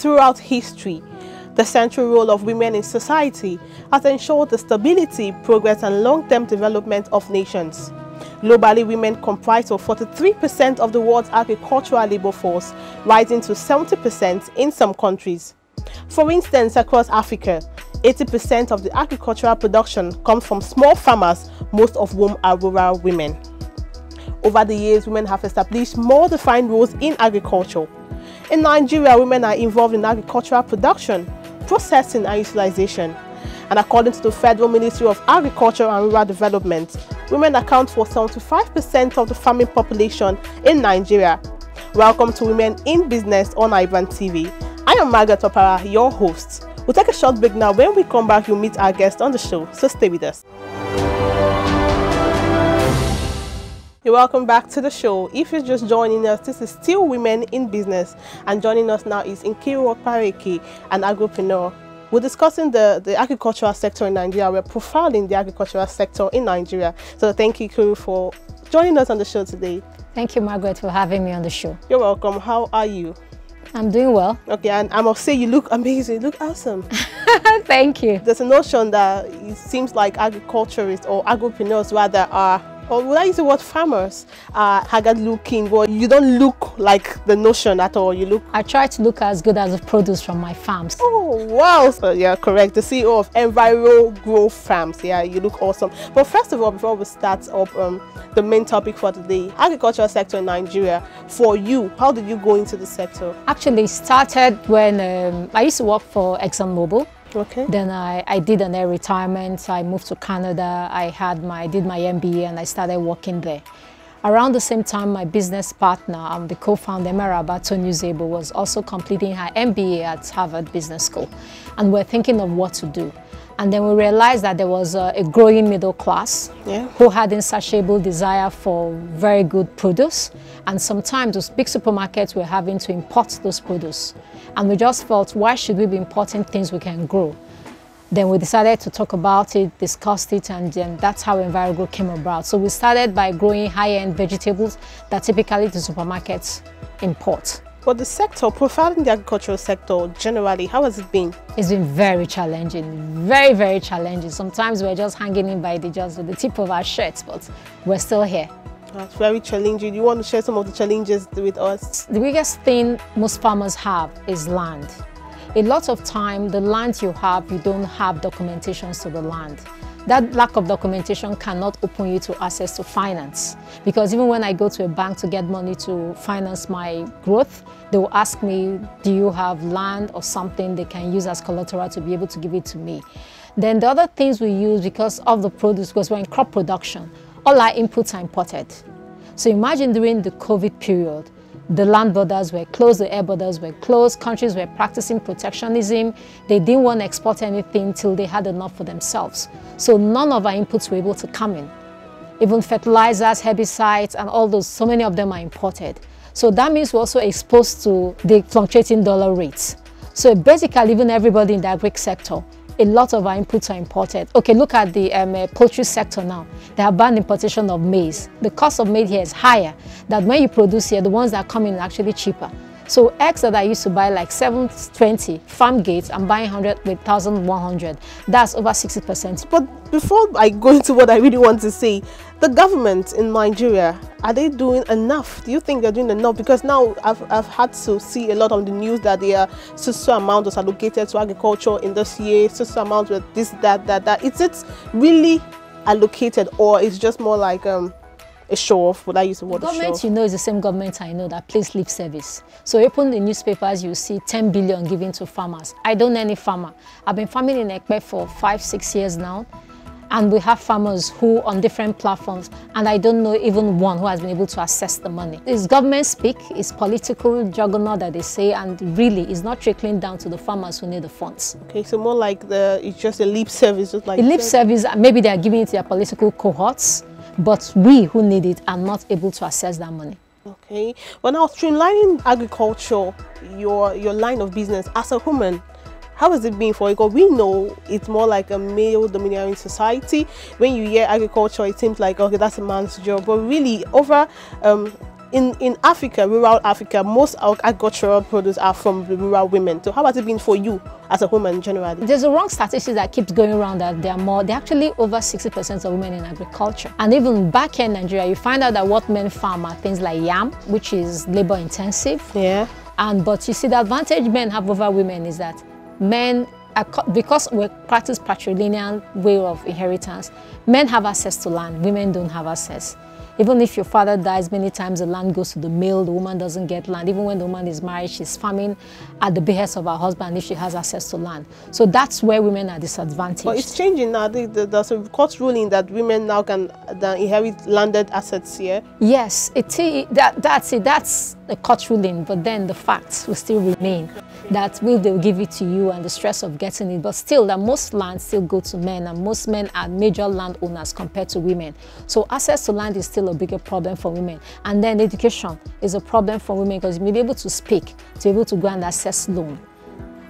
throughout history. The central role of women in society has ensured the stability, progress and long-term development of nations. Globally, women comprise of 43% of the world's agricultural labor force, rising to 70% in some countries. For instance, across Africa, 80% of the agricultural production comes from small farmers, most of whom are rural women. Over the years, women have established more defined roles in agriculture. In Nigeria, women are involved in agricultural production, processing and utilization. And according to the Federal Ministry of Agriculture and Rural Development, women account for 75% of the farming population in Nigeria. Welcome to Women in Business on iBrandTV. I am Margaret Opara, your host. We'll take a short break now. When we come back, you'll meet our guest on the show, so stay with us. You're welcome back to the show. If you're just joining us, this is still Women in Business, and joining us now is Nkiru Pareki, an agripreneur. We're discussing the agricultural sector in Nigeria. We're profiling the agricultural sector in Nigeria. So thank you, Nkiru, for joining us on the show today. Thank you, Margaret, for having me on the show. You're welcome. How are you? I'm doing well. Okay, and I must say you look amazing. You look awesome. Thank you. There's a notion that it seems like agriculturists or agripreneurs rather are, or would I use the word farmers, are haggard looking, but you don't look like the notion at all. You look... I try to look as good as the produce from my farms. Oh, wow. So, yeah, correct. The CEO of Enviro Grow Farms. Yeah, you look awesome. But first of all, before we start up the main topic for today, agricultural sector in Nigeria, for you, how did you go into the sector? Actually, it started when I used to work for ExxonMobil. Okay. Then I did an air retirement. I moved to Canada. I did my MBA and I started working there. Around the same time, my business partner, the co-founder, Emeraba Tonyuzebo, was also completing her MBA at Harvard Business School. And we're thinking of what to do. And then we realized that there was a growing middle class who had insatiable desire for very good produce. And sometimes those big supermarkets were having to import those produce. And we just felt, why should we be importing things we can grow? Then we decided to talk about it, discussed it, and then that's how EnviroGrow came about. So we started by growing high-end vegetables that typically the supermarkets import. But the sector, profiling the agricultural sector generally, how has it been? It's been very challenging, very, very challenging. Sometimes we're just hanging in by the tip of our shirts, but we're still here. That's very challenging. You want to share some of the challenges with us? The biggest thing most farmers have is land. A lot of time, the land you have, you don't have documentations to the land. That lack of documentation cannot open you to access to finance. Because even when I go to a bank to get money to finance my growth, they will ask me, do you have land or something they can use as collateral to be able to give it to me? Then the other things we use because of the produce, because we're in crop production, all our inputs are imported. So imagine during the COVID period, the land borders were closed, the air borders were closed, countries were practicing protectionism. They didn't want to export anything till they had enough for themselves. So none of our inputs were able to come in. Even fertilizers, herbicides, and all those, so many of them are imported. So that means we're also exposed to the fluctuating dollar rates. So basically, even everybody in the agri sector, a lot of our inputs are imported. Okay, look at the poultry sector now. They have banned importation of maize. The cost of maize here is higher than when you produce here. The ones that come in are actually cheaper. So eggs that I used to buy like 720 farm gates, I'm buying 100 with 1,100. That's over 60%. But before I go into what I really want to say, the government in Nigeria, are they doing enough? Do you think they're doing enough? Because now I've had to see a lot on the news that there are so amount was allocated to agriculture in this year, so amount with this, that. Is it really allocated, or it's just more like a show off? Would I use the word government, you know, is the same government I know that plays lip service. So open the newspapers, you see 10 billion given to farmers. I don't know any farmer. I've been farming in Ekpe for 5-6 years now. And we have farmers who on different platforms, and I don't know even one who has been able to access the money. It's government speak, it's political juggernaut that they say, and really it's not trickling down to the farmers who need the funds. Okay, so more like it's just a lip service, just like... A lip service, maybe they are giving it to their political cohorts, but we who need it are not able to access that money. Okay, well now streamlining agriculture, your line of business as a woman, how has it been for you? Because we know it's more like a male-dominating society. When you hear agriculture, it seems like, okay, that's a man's job. But really, over in Africa, rural Africa, most agricultural produce are from the rural women. So how has it been for you as a woman generally? There's a wrong statistic that keeps going around that they're actually over 60% of women in agriculture. And even back here in Nigeria, you find out that what men farm are things like yam, which is labor intensive. Yeah. But you see, the advantage men have over women is that men, because we practice patrilineal way of inheritance, men have access to land, women don't have access. Even if your father dies, many times the land goes to the male, the woman doesn't get land. Even when the woman is married, she's farming at the behest of her husband if she has access to land. So that's where women are disadvantaged. But it's changing now. There's a court ruling that women now can inherit landed assets here. Yes, that's it. That's a court ruling, but then the facts will still remain. That they'll give it to you and the stress of getting it, but still that most lands still go to men, and most men are major landowners compared to women. So access to land is still a bigger problem for women. And then education is a problem for women because you may be able to speak, to be able to go and access loan.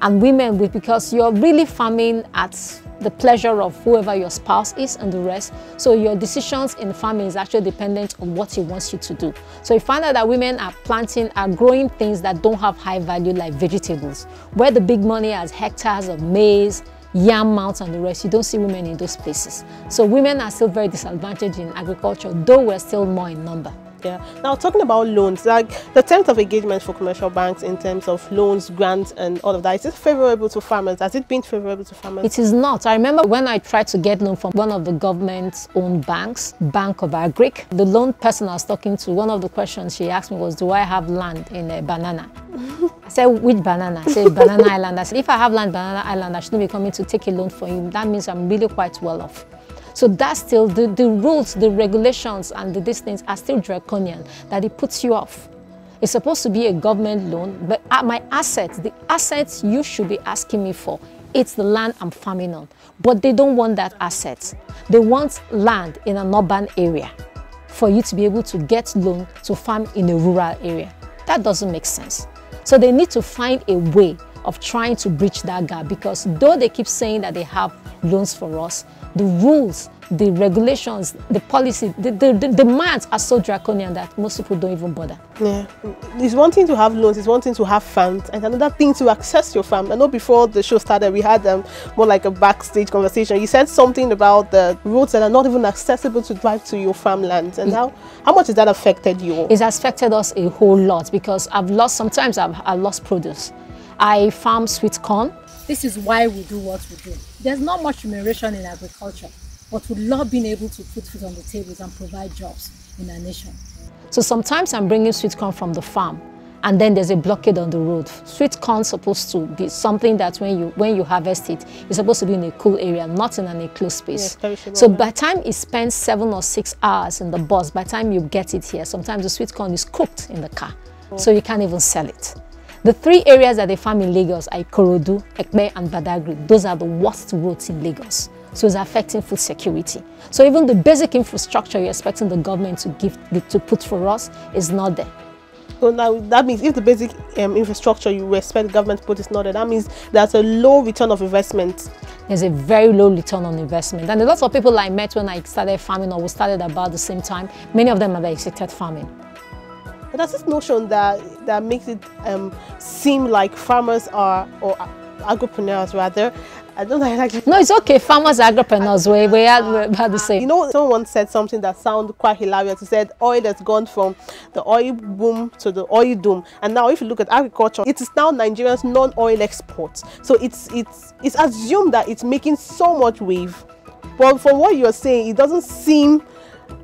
And women, because you're really farming at the pleasure of whoever your spouse is and the rest. So your decisions in farming is actually dependent on what he wants you to do. So you find out that women are growing things that don't have high value like vegetables. Where the big money has hectares of maize, yam mounds and the rest, you don't see women in those places. So women are still very disadvantaged in agriculture, though we're still more in number. Yeah. Now, talking about loans, like the terms of engagement for commercial banks in terms of loans, grants, and all of that, is it favorable to farmers? Has it been favorable to farmers? It is not. I remember when I tried to get loan from one of the government-owned banks, Bank of Agric, the loan person I was talking to, one of the questions she asked me was, do I have land in a banana? I said, which banana? I said, Banana Island. I said, if I have land in Banana Island, I shouldn't be coming to take a loan for you. That means I'm really quite well off. So that's still, the rules, the regulations and these things are still draconian, that it puts you off. It's supposed to be a government loan, but my assets, the assets you should be asking me for, it's the land I'm farming on. But they don't want that asset. They want land in an urban area for you to be able to get loan to farm in a rural area. That doesn't make sense. So they need to find a way of trying to bridge that gap, because though they keep saying that they have loans for us, the rules, the regulations, the policy, the demands are so draconian that most people don't even bother. Yeah, it's one thing to have loans, it's one thing to have funds, and another thing to access your farm. I know before the show started, we had more like a backstage conversation. You said something about the roads that are not even accessible to drive to your farmlands, and how much has that affected you? It's affected us a whole lot, because sometimes I've lost produce. I farm sweet corn. This is why we do what we do. There's not much remuneration in agriculture, but we love being able to put food on the tables and provide jobs in our nation. So sometimes I'm bringing sweet corn from the farm, and then there's a blockade on the road. Sweet corn is supposed to be something that when you harvest it, it's supposed to be in a cool area, not in an enclosed space. Yes, so by the time it spends 7 or 6 hours in the bus, by the time you get it here, sometimes the sweet corn is cooked in the car, so you can't even sell it. The 3 areas that they farm in Lagos are Ikorodu, Ekpe and Badagry. Those are the worst roads in Lagos. So it's affecting food security. So even the basic infrastructure you're expecting the government to put for us is not there. So now that means if the basic infrastructure you expect the government to put is not there, that means there's a low return of investment. There's a very low return on investment. And a lot of people I met when I started farming, or we started about the same time, many of them have exited farming. But there's this notion that makes it seem like farmers are, or agripreneurs rather, I don't know. No, it's okay. Farmers, agripreneurs, we are the same. You know, someone said something that sounded quite hilarious. He said oil has gone from the oil boom to the oil doom, and now if you look at agriculture, it is now Nigeria's non-oil exports. So it's assumed that it's making so much wave, but from what you're saying, it doesn't seem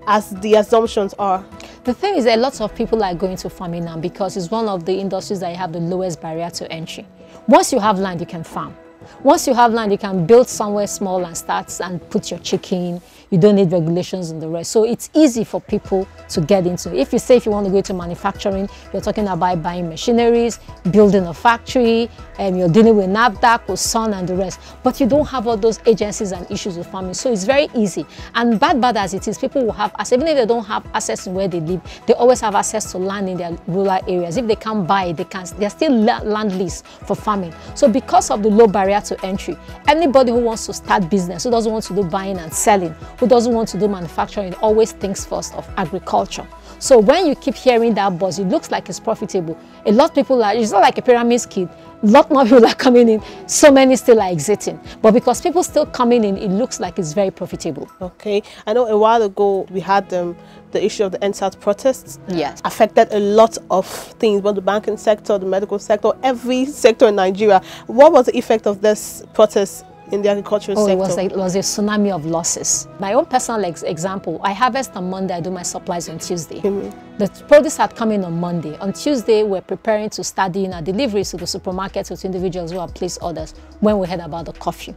as the assumptions are. The thing is that lots of people are going to farming now because it's one of the industries that have the lowest barrier to entry. Once you have land, you can farm. Once you have land, you can build somewhere small and start and put your chicken. You don't need regulations and the rest. So it's easy for people to get into. If you want to go into manufacturing, you're talking about buying machineries, building a factory, and you're dealing with NAFDAC, with SUN and the rest. But you don't have all those agencies and issues with farming. So it's very easy. And bad as it is, people will have access. Even if they don't have access to where they live, they always have access to land in their rural areas. If they can't buy it, they're still land lease for farming. So because of the low barrier to entry, anybody who wants to start business, who doesn't want to do buying and selling, who doesn't want to do manufacturing, always thinks first of agriculture. So when you keep hearing that buzz, it looks like it's profitable. A lot of people are, it's not like a pyramid scheme. A lot more people are coming in. So many still are exiting. But because people still coming in, it looks like it's very profitable. Okay. I know a while ago we had the issue of the NSAT protests. Yes. Affected a lot of things, both the banking sector, the medical sector, every sector in Nigeria. What was the effect of this protest in the agricultural sector? It was a tsunami of losses. My own personal example, I harvest on Monday, I do my supplies on Tuesday. The produce had come in on Monday. On Tuesday, we're preparing to start doing our deliveries to the supermarkets with individuals who have placed orders when we heard about the curfew.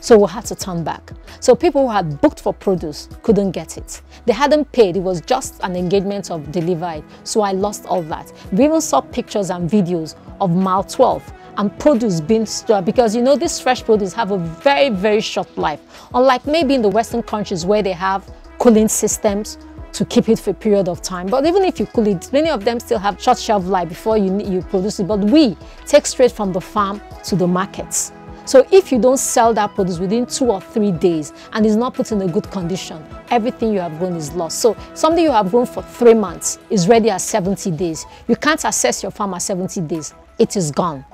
So we had to turn back. So people who had booked for produce couldn't get it. They hadn't paid. It was just an engagement of delivery. So I lost all that. We even saw pictures and videos of mile 12 and produce being stored, because you know these fresh produce have a very, very short life. Unlike maybe in the Western countries where they have cooling systems to keep it for a period of time. But even if you cool it, many of them still have short shelf life before you produce it. But we take straight from the farm to the markets. So if you don't sell that produce within 2 or 3 days and is not put in a good condition, everything you have grown is lost. So something you have grown for 3 months is ready at 70 days. You can't access your farm at 70 days. It is gone.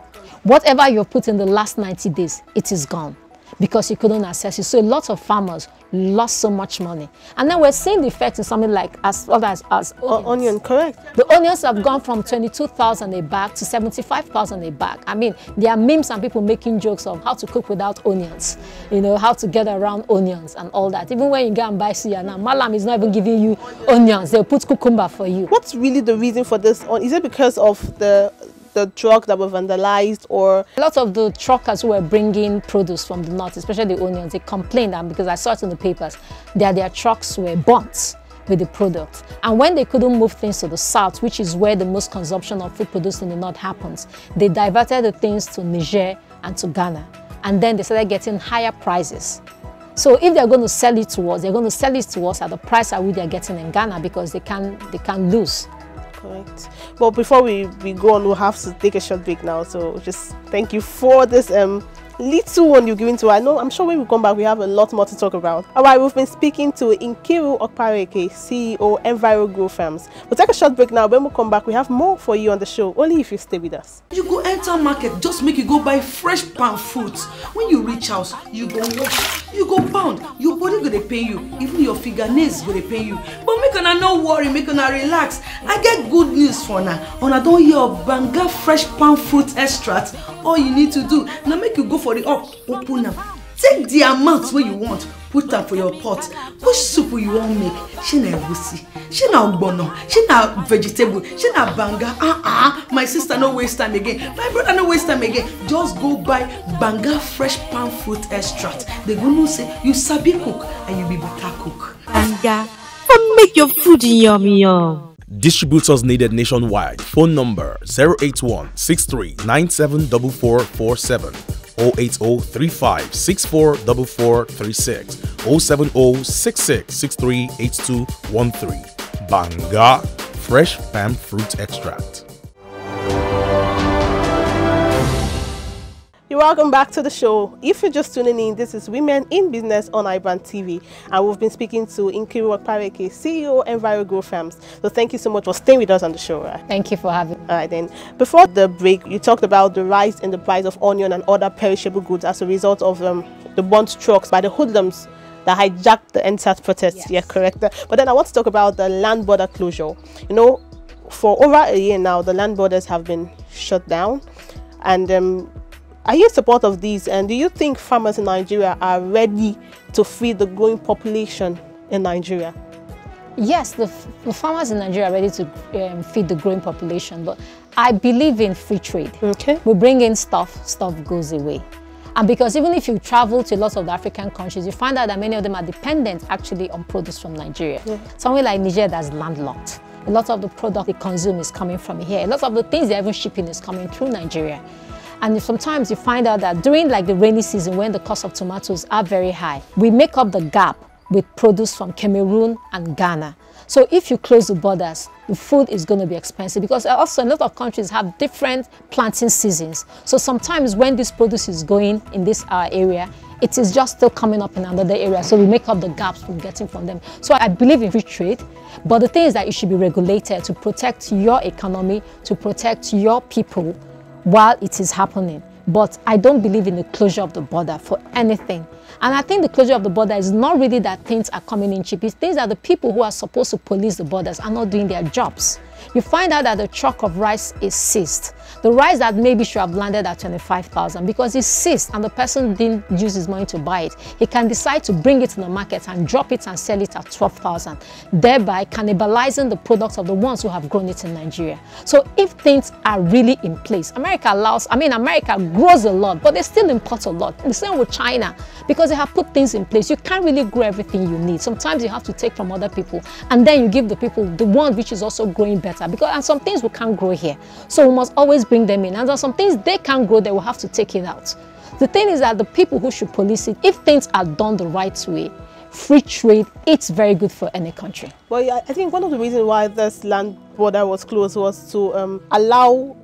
Whatever you've put in the last 90 days, it is gone because you couldn't access it. So a lot of farmers lost so much money. And then we're seeing the effect in something like as onion, correct. The onions have gone from 22,000 a bag to 75,000 a bag. I mean, there are memes and people making jokes of how to cook without onions, you know, how to get around onions and all that. Even when you go and buy suya now, Malam is not even giving you onions. They'll put cucumber for you. What's really the reason for this? Is it because of the truck that were vandalized, or a lot of the truckers who were bringing produce from the north, especially the onions, they complained, and because I saw it in the papers, that their trucks were burnt with the product. And when they couldn't move things to the south, which is where the most consumption of food produced in the north happens, they diverted the things to Niger and to Ghana. And then they started getting higher prices. So if they're going to sell it to us, they're going to sell it to us at the price at which they're getting in Ghana, because they can lose. Correct. Well, before we go on, we'll have to take a short break now. So just thank you for this little one you're giving to us. I'm sure when we come back, we have a lot more to talk about. All right, we've been speaking to Nkiru Okpareke, CEO, Enviro Grow Farms. We'll take a short break now. When we come back, we have more for you on the show, only if you stay with us. You go enter market, just make you go buy fresh palm fruits. When you reach house, you go wash, you go pound. Your body go to pay you, even your fingernails go to pay you. But make una no worry, make una relax. I get good news for now. Una don't hear of Banga fresh palm fruit extract. All you need to do now, make you go for the open up. Take the amount where you want, put them for your pot. Which soup you want make? She na egusi, she na ogbono, she na vegetable, she na banga. My sister no waste time again. My brother no waste time again. Just go buy Banga fresh palm fruit extract. They gonna say you sabi cook and you be better cook. Banga, make your food yummy yum. Distributors needed nationwide. Phone number 081 63 974447, 080 35 64 4436, 070 66 63 8213. Banga fresh palm fruit extract. You're welcome back to the show. If you're just tuning in, this is Women in Business on iBrandTV, and we've been speaking to Nkiru Okpareke, CEO, Enviro Grow Farms. So thank you so much for staying with us on the show. Right? Thank you for having me. All right, then. Before the break, you talked about the rise in the price of onion and other perishable goods as a result of the burnt trucks by the hoodlums that hijacked the NSAT protests. Yes. Yeah, correct. But then I want to talk about the land border closure. You know, for over a year now, the land borders have been shut down, and are you in support of these? And do you think farmers in Nigeria are ready to feed the growing population in Nigeria? Yes, the farmers in Nigeria are ready to feed the growing population, but I believe in free trade. Okay. We bring in stuff goes away. And because even if you travel to a lot of the African countries, you find out that many of them are dependent actually on produce from Nigeria. Yeah. Somewhere like Niger that's landlocked. A lot of the product they consume is coming from here. A lot of the things they're even shipping is coming through Nigeria. And sometimes you find out that during like the rainy season, when the cost of tomatoes are very high, we make up the gap with produce from Cameroon and Ghana. So if you close the borders, the food is going to be expensive, because also a lot of countries have different planting seasons. So sometimes when this produce is going in this area, it is just still coming up in another area. So we make up the gaps we're getting from them. So I believe in free trade, but the thing is that it should be regulated to protect your economy, to protect your people while it is happening. But I don't believe in the closure of the border for anything. And I think the closure of the border is not really that things are coming in cheap. It's things that the people who are supposed to police the borders are not doing their jobs. You find out that the truck of rice is seized. The rice that maybe should have landed at 25,000 because it's seized and the person didn't use his money to buy it. He can decide to bring it to the market and drop it and sell it at 12,000, thereby cannibalizing the products of the ones who have grown it in Nigeria. So if things are really in place, America grows a lot, but they still import a lot. The same with China, because they have put things in place. You can't really grow everything you need. Sometimes you have to take from other people, and then you give the people the one which is also growing better. And some things we can't grow here, so we must always bring them in. And there are some things they can't grow, they will have to take it out. The thing is that the people who should police it, if things are done the right way, free trade, it's very good for any country. Well, yeah, I think one of the reasons why this land border was closed was to allow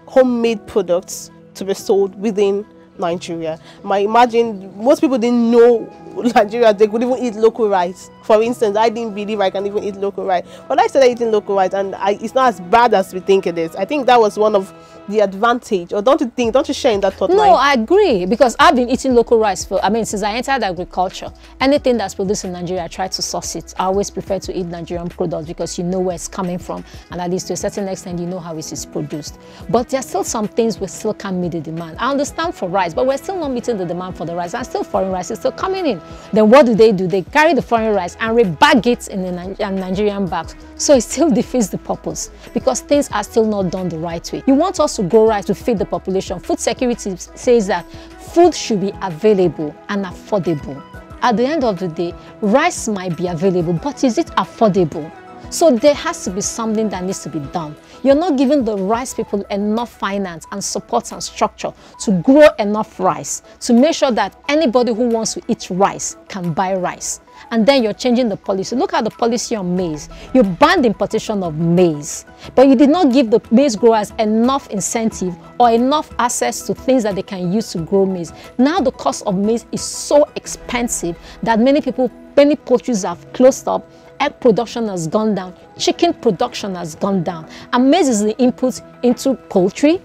homemade products to be sold within Nigeria. I imagine most people didn't know Nigeria, they could even eat local rice. For instance, I didn't believe I can even eat local rice. But I started eating local rice, and it's not as bad as we think it is. I think that was one of the advantage. Or don't you share in that thought? No, I agree, because I've been eating local rice since I entered agriculture. Anything that's produced in Nigeria, I try to source it. I always prefer to eat Nigerian products because you know where it's coming from, and at least to a certain extent you know how it is produced. But there are still some things we still can't meet the demand. I understand for rice, but we're still not meeting the demand for the rice, and still foreign rice is still coming in. Then what do? They carry the foreign rice and rebag it in the Nigerian bags. So it still defeats the purpose because things are still not done the right way. You want us to grow rice to feed the population. Food security says that food should be available and affordable. At the end of the day, rice might be available, but is it affordable? So there has to be something that needs to be done. You're not giving the rice people enough finance and support and structure to grow enough rice, to make sure that anybody who wants to eat rice can buy rice. And then you're changing the policy. Look at the policy on maize. You banned importation of maize, but you did not give the maize growers enough incentive or enough access to things that they can use to grow maize. Now the cost of maize is so expensive that many poultries have closed up. Egg production has gone down, chicken production has gone down, and maize is the input into poultry,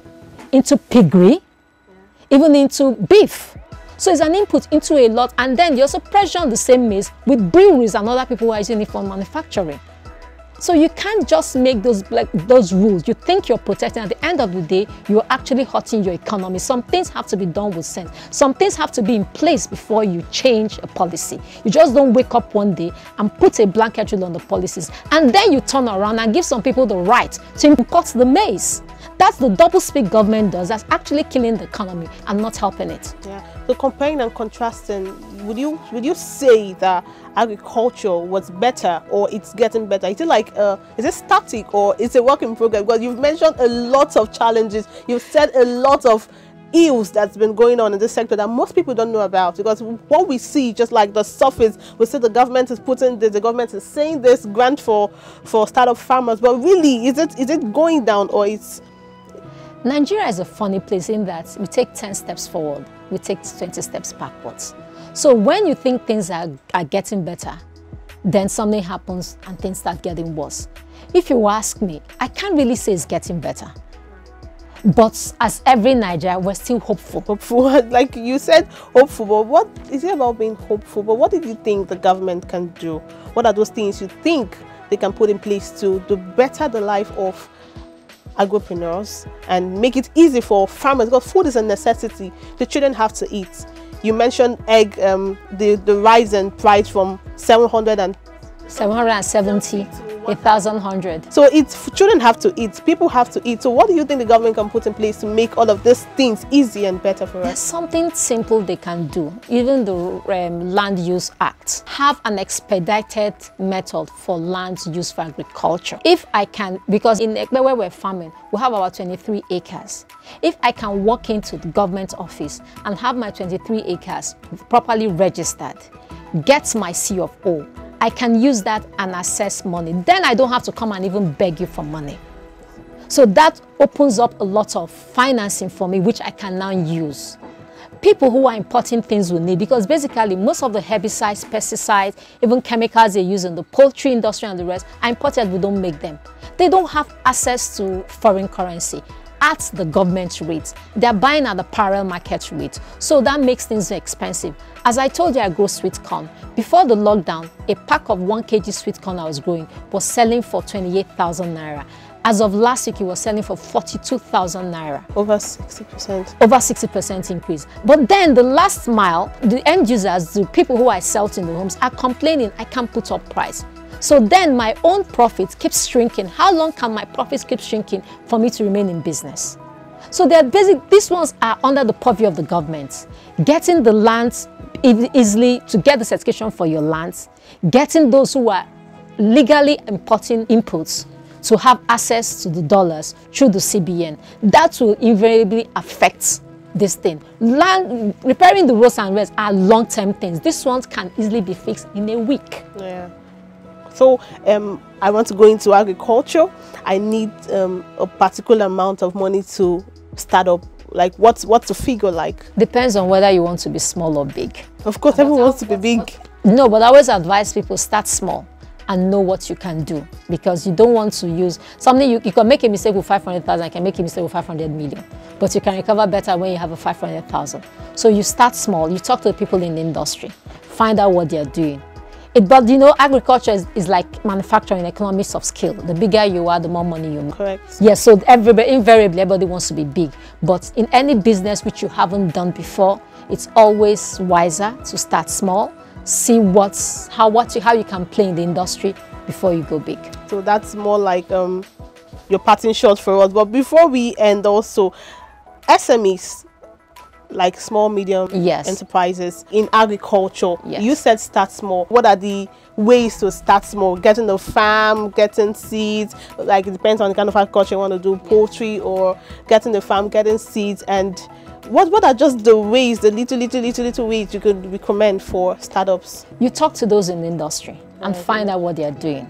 into piggery, even into beef. So it's an input into a lot, and then you also pressure on the same maize with breweries and other people who are using it for manufacturing. So you can't just make those rules. You think you're protecting. At the end of the day, you're actually hurting your economy. Some things have to be done with sense. Some things have to be in place before you change a policy. You just don't wake up one day and put a blanket rule on the policies, and then you turn around and give some people the right to import the maize. That's the double-speak government does. That's actually killing the economy and not helping it. Yeah. So comparing and contrasting, would you say that agriculture was better or it's getting better? Is it like is it static or it's a work in progress? Because you've mentioned a lot of challenges. You've said a lot of ills that's been going on in this sector that most people don't know about, because what we see, just like the surface, we see the government is putting this, the government is saying this grant for startup farmers, but really is it going down, or it's... Nigeria is a funny place in that we take 10 steps forward, we take 20 steps backwards. So when you think things are getting better, then something happens and things start getting worse. If you ask me, I can't really say it's getting better. But as every Nigerian, we're still hopeful. Hopeful, like you said, hopeful. But what is it about being hopeful? But what did you think the government can do? What are those things you think they can put in place to better the life of agripreneurs and make it easy for farmers? Because food is a necessity. The children have to eat. You mentioned egg, the rise in price from 770 1,100. So children have to eat, people have to eat. So what do you think the government can put in place to make all of these things easy and better for us? There's something simple they can do. Even the Land Use Act have an expedited method for land use for agriculture. If I can, because in Ekpe where we're farming, we have about 23 acres. If I can walk into the government office and have my 23 acres properly registered, get my C of O, I can use that and access money. Then I don't have to come and even beg you for money. So that opens up a lot of financing for me, which I can now use. people who are importing things we need, because basically most of the herbicides, pesticides, even chemicals they use in the poultry industry and the rest are imported. We don't make them. They don't have access to foreign currency at the government rate. They're buying at the parallel market rate. So that makes things expensive. As I told you, I grow sweet corn. Before the lockdown, a pack of 1 kg sweet corn I was growing was selling for 28,000 naira. As of last week, it was selling for 42,000 naira. Over 60%. Over 60% increase. But then the last mile, the end users, the people who I sell to in the homes are complaining, I can't put up price. So then my own profits keeps shrinking. How long can my profits keep shrinking for me to remain in business? So they're basic, these ones are under the purview of the government. Getting the lands easily, to get the certification for your lands, getting those who are legally importing inputs to have access to the dollars through the CBN. That will invariably affect this thing. Land, repairing the roads and roads are long-term things. These ones can easily be fixed in a week. Yeah. So I want to go into agriculture. I need a particular amount of money to start up. Like what's the figure like? Depends on whether you want to be small or big. Of course, everyone wants to be big. No, but I always advise people start small and know what you can do, because you don't want to use something. You can make a mistake with 500,000, you can make a mistake with 500 million, but you can recover better when you have a 500,000. So you start small, you talk to the people in the industry, find out what they're doing. But you know, agriculture is like manufacturing, economics of scale. The bigger you are, the more money you make. Correct. Yes, so invariably everybody wants to be big. But in any business which you haven't done before, it's always wiser to start small, see how you can play in the industry before you go big. So that's more like your parting shot for us. But before we end, also SMEs, like small medium enterprises in agriculture, you said start small. What are the ways to start small? Getting the farm, getting seeds, like it depends on the kind of agriculture you want to do, poultry, or getting the farm, getting seeds. And what are just the ways, the little ways you could recommend for startups? You talk to those in the industry and find out what they are doing.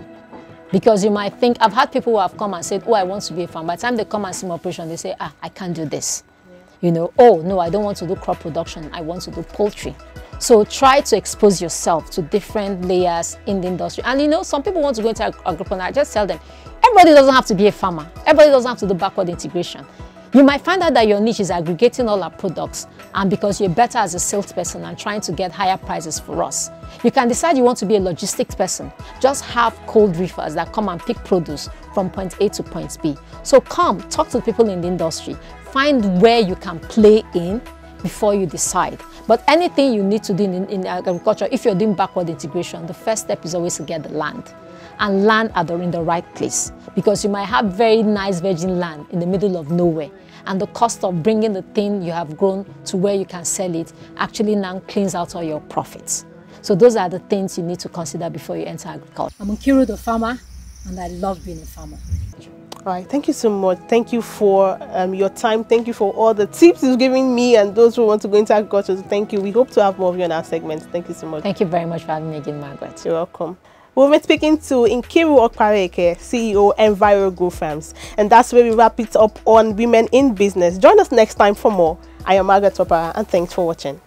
Because you might think, I've had people who have come and said, oh, I want to be a farmer. By the time they come and see my operation, they say, I can't do this. You know, oh, no, I don't want to do crop production. I want to do poultry. So try to expose yourself to different layers in the industry. And you know, some people want to go into agriculture. I just tell them, everybody doesn't have to be a farmer. Everybody doesn't have to do backward integration. You might find out that your niche is aggregating all our products, and because you're better as a salesperson and trying to get higher prices for us, you can decide you want to be a logistics person. Just have cold reefers that come and pick produce from point A to point B. So come, talk to people in the industry, find where you can play in before you decide. But anything you need to do in agriculture, if you're doing backward integration, the first step is always to get the land. And land in the right place, because you might have very nice virgin land in the middle of nowhere, and the cost of bringing the thing you have grown to where you can sell it actually now cleans out all your profits. So those are the things you need to consider before you enter agriculture. I'm Nkiru the farmer, and I love being a farmer. All right, thank you so much. Thank you for your time. Thank you for all the tips you've given me and those who want to go into agriculture. Thank you. We hope to have more of you in our segments. Thank you so much. Thank you very much for having me again, Margaret. You're welcome. We'll be speaking to Nkiru Okpareke, CEO, Enviro Grow Farms. And that's where we wrap it up on Women in Business. Join us next time for more. I am Margaret Topara, and thanks for watching.